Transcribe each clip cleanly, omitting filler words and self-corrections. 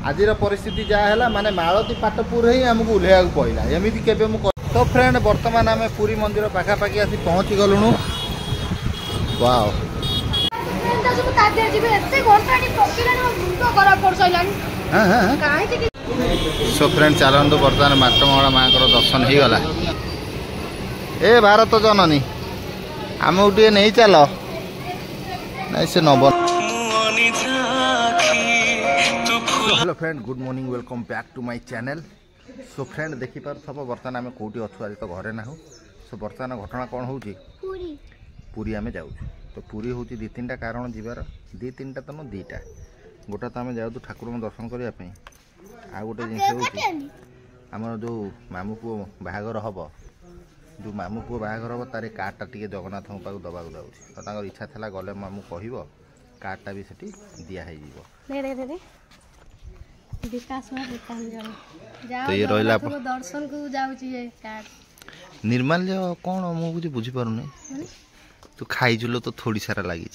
आज परिस्थिति जहाँ माने मालती पाटपुर ही आमको ओह्लैया पड़ा एमती के तो फ्रेंड बर्तमान आम पुरी मंदिर पाखापाखि आसी पहुँची गलुणु। वाओ सो फ्रेंड चलतु बर्तमान मातमंगला माँ दर्शन हो गला। ए भारत जननी आमको टे नहीं चल नहीं से नब। Hello friend good morning welcome back to my channel. So friend देखी पार बर्तमान आम कौटी अच्छु आज तो घरे ना। सो बर्तमान घटना कौन हो पुरी आम जाऊँ तो पुरी हूँ दी तीन कारण जीवार दी तीन तो न दीटा गोटा तो आम जाऊँ ठाकुर दर्शन करने आ गोटे जिन आमर जो मामू पुओ बाहागर हम जो मामू पुओ बाहागर हम तार कार्डटा टी जगन्नाथ पाक दबा जाऊँगी तो इच्छा था गले मामू कह कार्डटा भी सेठी दिखाई तो ये रहा दर्शन को जाऊँ निर्माल्य कौन मुझे बुझीपारूनी तू खाईचुल तो थोड़ी सारा लगी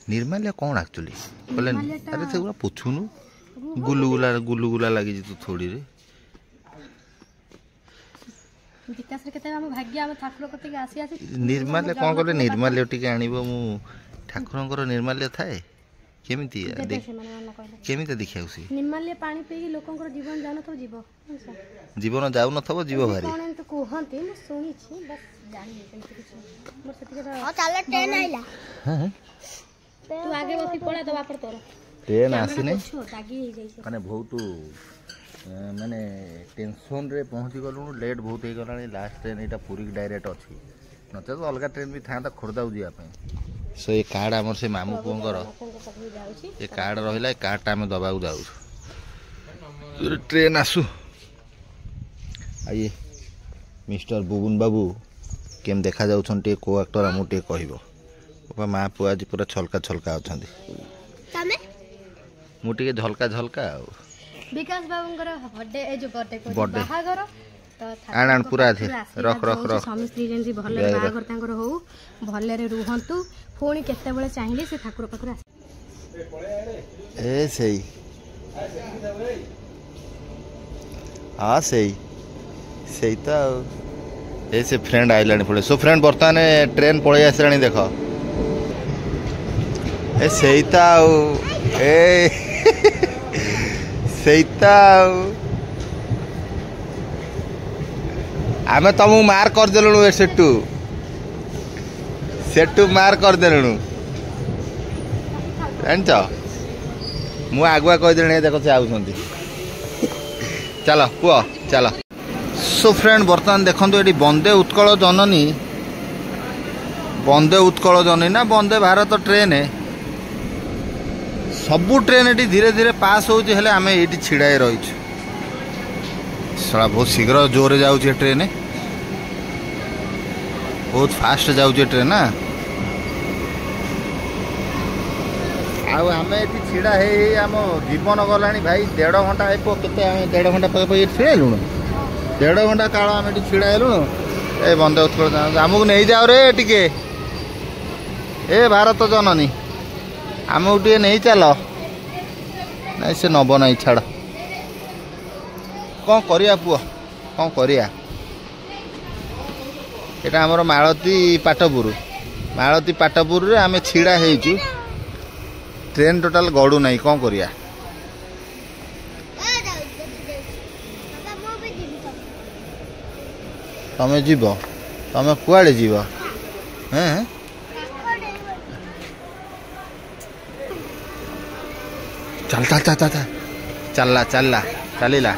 निर्माल्य कौन एक्चुअली बोले अरे से पोछुनु गुलुगुला लगी तू थोड़ी रे निर्माल्य कौन कले निर्माल्य टी आनब मु ठाकुर निर्माल्य थाए केमिति केमिति देखिया निर्माल्य पानी पी लोकंकर जीवन जान तो जीवन जाऊ न थबो जीव भारी कोन तो कहंती म सुनी छी बस जानि मोर सती हां चल ट्रेन आइला तू आगे बसी पड़ा दबा पर तोर ट्रेन आसी नै दागी हे जाई माने बहुत माने टेंशन रे पहुंची गलु लेट बहुत हे गलानी लास्ट ट्रेन एटा पूरी डायरेक्ट अछि नते तो अलगा ट्रेन भी था खोरदा जिया पे। सो ये कार्ड आमर से मामू पुओंकर ये कार्ड रहा कार्डटा आम दबा जाऊँ ट्रेन आसू आइए मिस्टर बुबुन बाबू केम देखा जाऊँ को एक्टर आमको टे कह माँ पुआ आज पूरा छलका छलका अच्छा मुझे झलका झलका विकास बाबूंकर बर्थडे ए जो बर्थडे बाहागर आण पूरा रख रख रख स्वामी स्त्री जेंती भले बाहागर तांकर हो भले रे रुहंतु फोनी केते बेले चाहिए से ठाकुर पाखर आस ए सही हां सही सही तो ए से फ्रेंड आइलानी पड़े। सो फ्रेंड बर्तमान ट्रेन पळे आसलानी देख ए सहीता ए सहीता आमे तुमको मार कर देलु सेटू मार कर देलु जान मु आगुआ कहीदे देख से आउंट चल पुआ चल। सो फ्रेंड बर्तमान देखो ये वंदे उत्कल जननी वंदे उत्कल जननी ना वंदे भारत ट्रेन सबू ट्रेन ये धीरे धीरे पास होले आम ये छिड़ाई रही साला बहुत शीघ्र जोरे जाऊे ट्रेन बहुत फास्ट जाऊे ट्रेन ना आम ये छिड़ा आम जीवन गला भाई 1.5 घंटा के 1.5 घंटा पाखे छिड़ा लुण 1.5 घंटा काल आम ये छिड़ा लुण ए बंदे उत्कल आमको नहीं जाओ रे टिके ए भारत जननी आमको टे नहीं चल नहीं से नब ना छाड़ कौन करिया पुआ कौन करिया एटा हमर मालती पाटपुर रे आमे छिड़ा हेचु ट्रेन टोटाल गड़ू नहीं कौन करिया तमे जीव तमे कुआड़े जीव हैं चल चल चल चल चलला चलला चलीला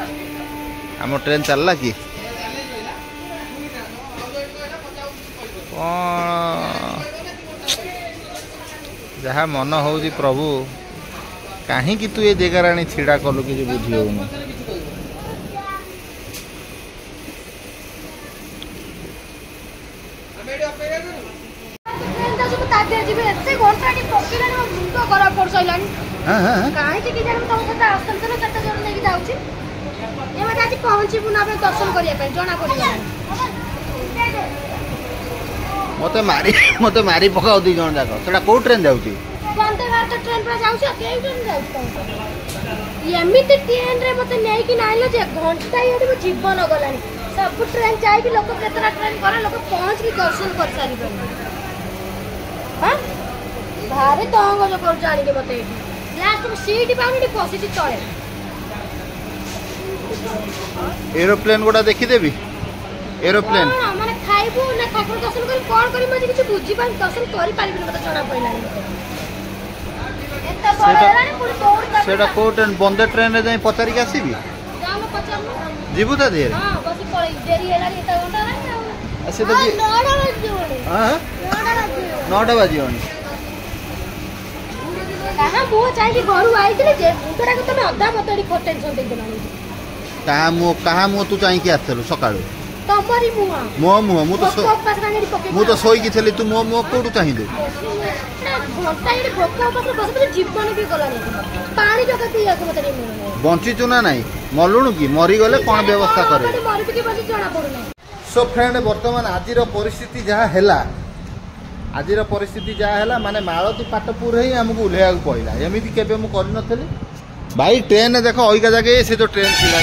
आम ट्रेन चलला कि जहाँ मन हो प्रभु कहीं तू ये जगह आनी छिड़ा कलु कि बुझी होनी मत मारी पकाओ 2 जन जाक कौ ट्रेन जाऊँ एमती ट्रेन रे मते नै कि नाइलो जे घंटा एडी जीवन गलानी सब ट्रेन जाई कि लोक केतरा ट्रेन करे लोक पहुंच के दर्शन कर सारी बन हां भारे तंग जो कर जानी के मते लास्ट में सीट पाउनी पसिची तळे एरोप्लेन गोटा देखि देबी एरोप्लेन माने खाइबो ना ठाकुर दर्शन कर कोन करी मते किछ बुझी पान दर्शन करि पारिबे मते जणा पइलानी एता बळरानी पुरी दौड़ सेटा को ट्रेन बंदे ट्रेन रे जाई पचारी के आसीबी जानो पचार जीबू ता देर हां बस पळै देरी हेला एता घंटा ना से तो 9 बजे हां 9 बजे कहाँ वो चाहिए घर आई जे मुतरा को तमे अद्धा मतडी को टेंशन दे देलानी कहाँ मु तू चाहि के आथलु सकाळु तमरी मुआ मो मु तो सोई की थली तू मो कोडू चाहि दे घंटा ये भोका पास बस जीवन भी गलानी पानी जगह दिया को मतडी बंची चुना नाही मलुणु की मरी गले कोन व्यवस्था करे मरी के बस जणा पडुना सो फ्रेंड वर्तमान आजिर परिस्थिति जहाँ हैला आजिर परिस्थिति जहाँ हैला माने मालती पाटपुर ही हमको उल्हेया पड़ला एमती केबे मु कर नथली भाई ट्रेन देखो ओइका जगह से जो ट्रेन छिला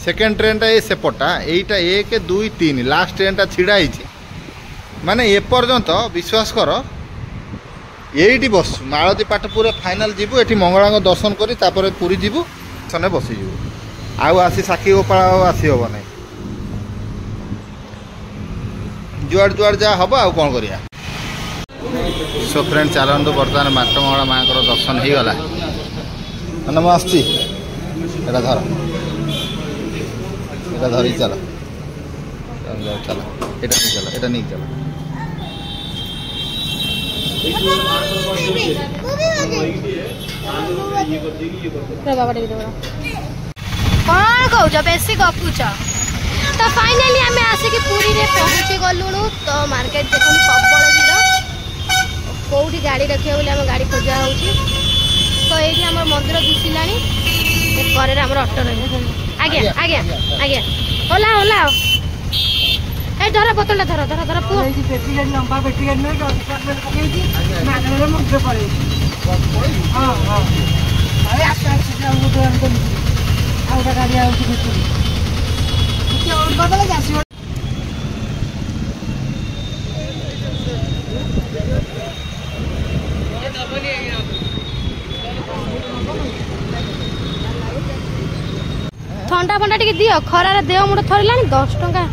सेकेंड ट्रेन टा ये सेपटा एटा 1 2 3 लास्ट ट्रेन टा छिड़ा हिची माने ए पर्यंत विश्वास कर एठी बस मालती पाटपुर फाइनल जीवु एठी मंगळांग दर्शन करी तापर पुरी जीवु सने बसी जीवु आउ आसी साखी गोपाल आसी हम ना जुआड़ जुआड़ जहाँ हम आउ कौन करिया सो फ्रेंड चलतु बर्तमान माटमंगला माँ दर्शन हो गला मैंने मुझे आसची एटा धर एटा धरी चल चल एटा नहीं चल एटा नहीं चल कौन कौच बेसी गपुच तो फाइनली आम आसिक पुरी रे पहुँची गलुणु तो मार्केट देखो प्रबल भीड़ कौटी गाड़ी रखिए बोले आम गाड़ी खोजा हो तो ये आम मंदिर दिशिलानी पर आम अटो रही आज्ञा आज्ञा आज्ञा ओला ओला ए धर बोतल धर धर धर पुओ लंबा बैटरी ठंडा फंडा टी दियो खरार देह मुंड थरलानी 10 टंका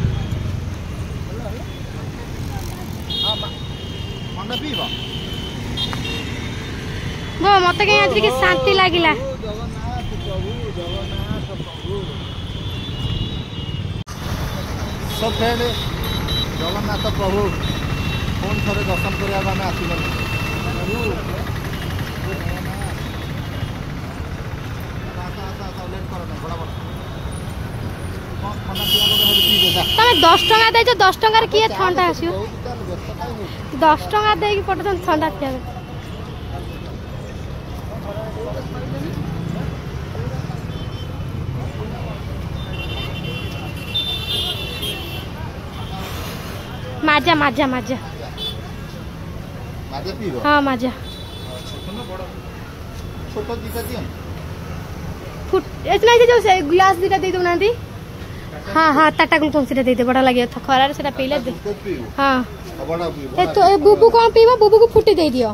वो मत कहीं आज के शांति लागिला सब फ्रेंड जगन्नाथ प्रभु पुणी थे दर्शन करने आसगल तमें 10 टंका दे 10 टंकार किए ठंडा आस 10 टंका दे पटे ठंडा पिया माजा माजा माजा हाँ माजा फुट इतना जो ग्लास दीटा दे दौना हाँ हाँ ताटा कौन सी दे बड़ा लगे खरार से पीले दे हाँ तो बुबू कौन पीब बुबू को फुटी दे दियो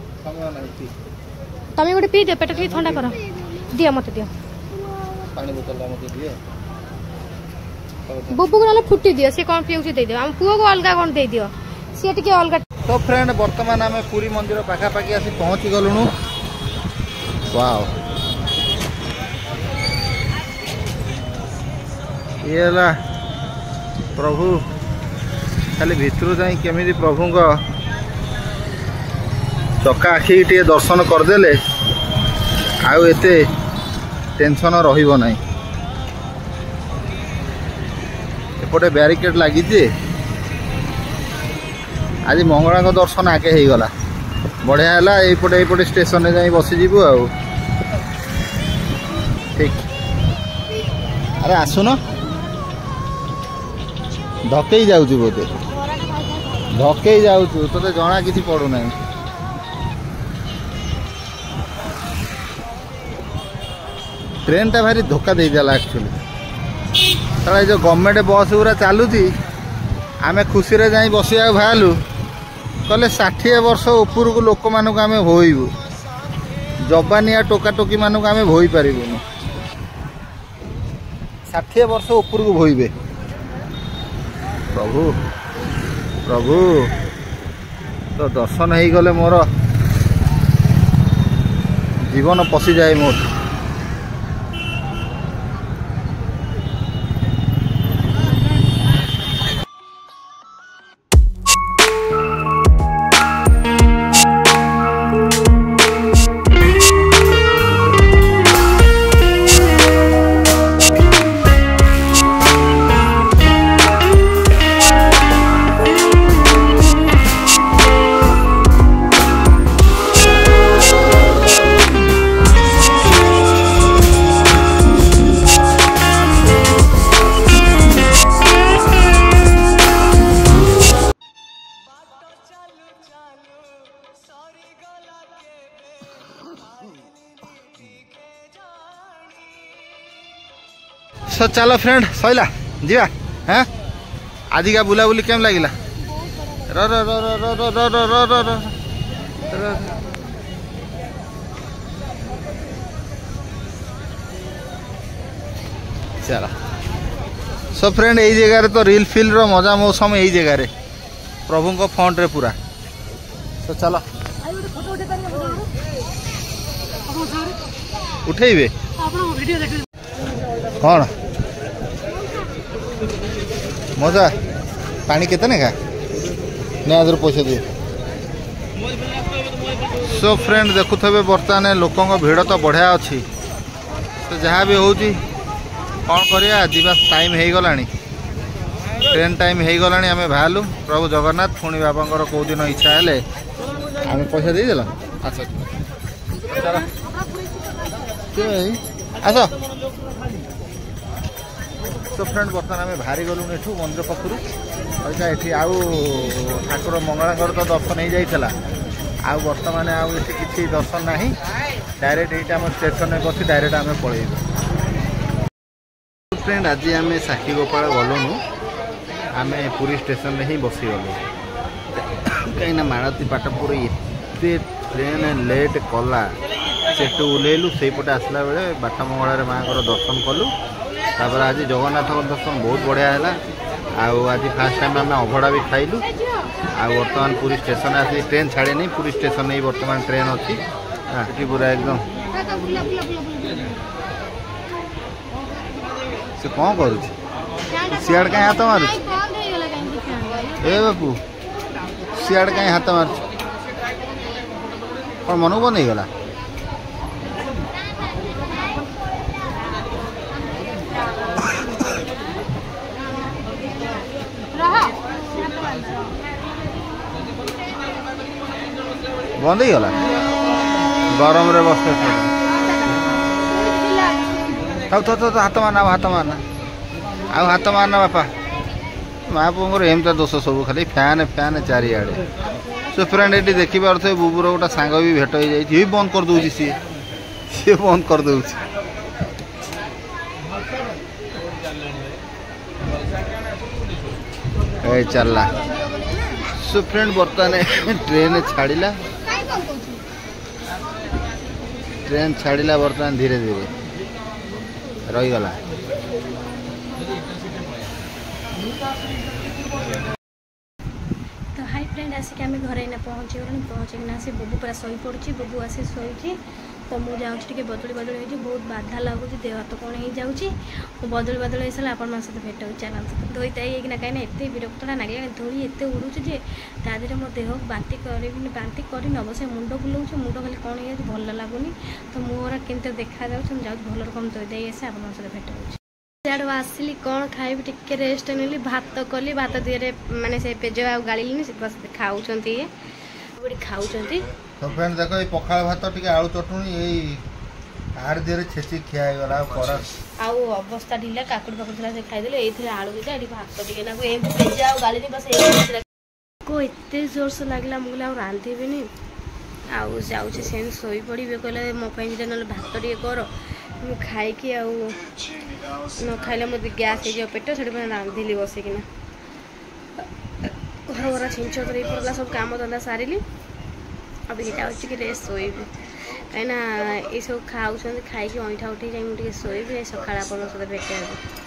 तमें गोटे पी दियो पेट टे ठंडा कर दियो मत दियो बुबू को ना फुटी दियो सी कौन पीऊ दे दियो हम पुओ को अलग कौन दे दियो सी टिके अलग तो फ्रेंड वर्तमान आम पुरी मंदिर पाखापाखि आसी पहुँची गलुणु वाओ ये प्रभु खाली भितर जाई केमी प्रभु चका आखि टे दर्शन करदे आउ एते टेंशन रहिबो नाही एपटे बैरिकेड लगी आज मंगला दर्शन आगे हो गला बढ़िया है ये स्टेशन में जाई बसीजु आ ठीक अरे आसुन धकई जाऊँ बोधे धकई जाऊँ तो जना कि पड़ूना ट्रेन टा भारी धोखा दे देला एक्चुअली साला जो गवर्नमेंट बस गुरा चलुची आमे खुशी रे जाई बसिया भालु कहले 60 वर्ष ऊपर को लोक मानक आमे होइबु जबानिया टोका टोकी मानक आमे होई परिबुनी 60 वर्ष ऊपर को होइबे प्रभु प्रभु तो दर्शन हो गले मोर जीवन पशि जाए मोर सो चलो फ्रेंड सैला जीवा हाँ आज का बुलाबुली केम लगिला रो रो रो रो रो रो रो रो रो रो चलो सो फ्रेंड यही जगह तो रिल फिल रो मजा मौसम यही जगह रे प्रभु को फ्रंट रे पूरा तो चलो उठेबे कौन मजा पानी केते का नहीं पैसा दिए सो फ्रेंड देखुथे बर्तमान लोकों भिड़ तो बढ़िया अच्छी तो जहाँ भी हूँ कौन करिया जीवा टाइम हो गला ट्रेन टाइम हो गला आम बाहरलु प्रभु जगन्नाथ पुणी बाबा कौ दिन इच्छा है आम पैसा देदेल आस आस तो फ्रेंड बर्तमान आम बाहरी गलु एठू मंदिर पाखु अच्छा ये आउ ठाकुर मंगलांकर तो दर्शन हो जाइला आउ बर्तमान आउ ये किसी दर्शन ना डायरेक्ट ये आम स्टेशन में बसी डायरेक्ट आम पलैबू फ्रेंड आज आम साक्षी गोपाल गलुनु आम पुरी स्टेशन में ही बसीगलु कहीं माणती पाटपुर एते ट्रेन लेट कला सेठू ओह्लैलु से पटे आसला बेले बाटा मंगल माँ दर्शन कलु तापर आज जगन्नाथ दर्शन बहुत बढ़िया है आज फास्ट टाइम आम अभड़ा भी खाइलु बर्तमान पूरी स्टेशन आसी ट्रेन छाड़े नहीं पूरी स्टेशन नहीं बर्तमान ट्रेन अच्छी पूरा एकदम से कौन कर सियाड़ कहीं हाथ मार बापू सियाड़ कहीं हाथ मार कौन मन बन गला बंद ही गला गरम रे बस हाथ मारना हाथ मारना बापा माँ पुओर एमता दोष सब खाली फैन फैन चारिआडे सो फ्रेंड ये देखी पारे बुबुर गोटे सांग भी भेट हो जाए बंद कर दूसरी सी बंद कर दे चलला सो फ्रेंड बर्तमान ट्रेन छाड़िला बर्तमान धीरे धीरे रहीगला तो हाय फ्रेंड आसिक आम घर पहुँचना से बुबू पूरा शई पड़ी बुबू आसी शोची तो मुझे जाऊँगी बदली बदली बहुत बाधा लगुच देह हाथ कौन हो जाऊँगी बदली बदल हो सारा आपण सहित भेट हो चलते धोई ताईना कहीं एत विरक्तटा लगे धूली एत उड़ूची जे तादेह मो देह बांति कर नब से मुंड बुलाऊँ मुंड खाली कौन हो भल लगुनि तो मोर केमती देखा जाऊँ जाऊँ भल रकम धोई दे आसे आपण सहित भेट हो सियाड़ू आसली कौन खाइबी टिके रेस्ट नेली भात कली भात दिए माने से पेज आ गाड़ी बस खाऊँ खाऊँ तो फ्रेंड देखो ये पखाल भात टिके आलू चटनी यही आड़ दिए छेची खिया गला आउ अवस्था ढिला काकुड़ी फाकुड़ी से खाईदे ये आलू दीटा ये भात टिके ना पेज आ गाड़ी बस को एत जोर से लगला मुझे रांधेबी आउ जाऊँ से शोई पड़े कहले मो दीटा ना भात टे कर ମୁଁ ଖାଇକି ଆଉ ନ ଖାଇଲେ ମୋତେ ଗ୍ୟାସ୍ ହେଇଯିବ ପେଟ ସେଥିପାଇଁ ରାନ୍ଧିଲି ବସିକିନା ଘର ଘର ଛିଞ୍ଚ କରି ପଡ଼ିଲା ସବୁ କାମ ଧନ୍ଦା ସାରିଲି अब ये जाऊँ कि रेस्ट शोबी कहीं एसब खाऊँ खाई अईठा उठी जाए मुझे शोबी सकाल आप भेट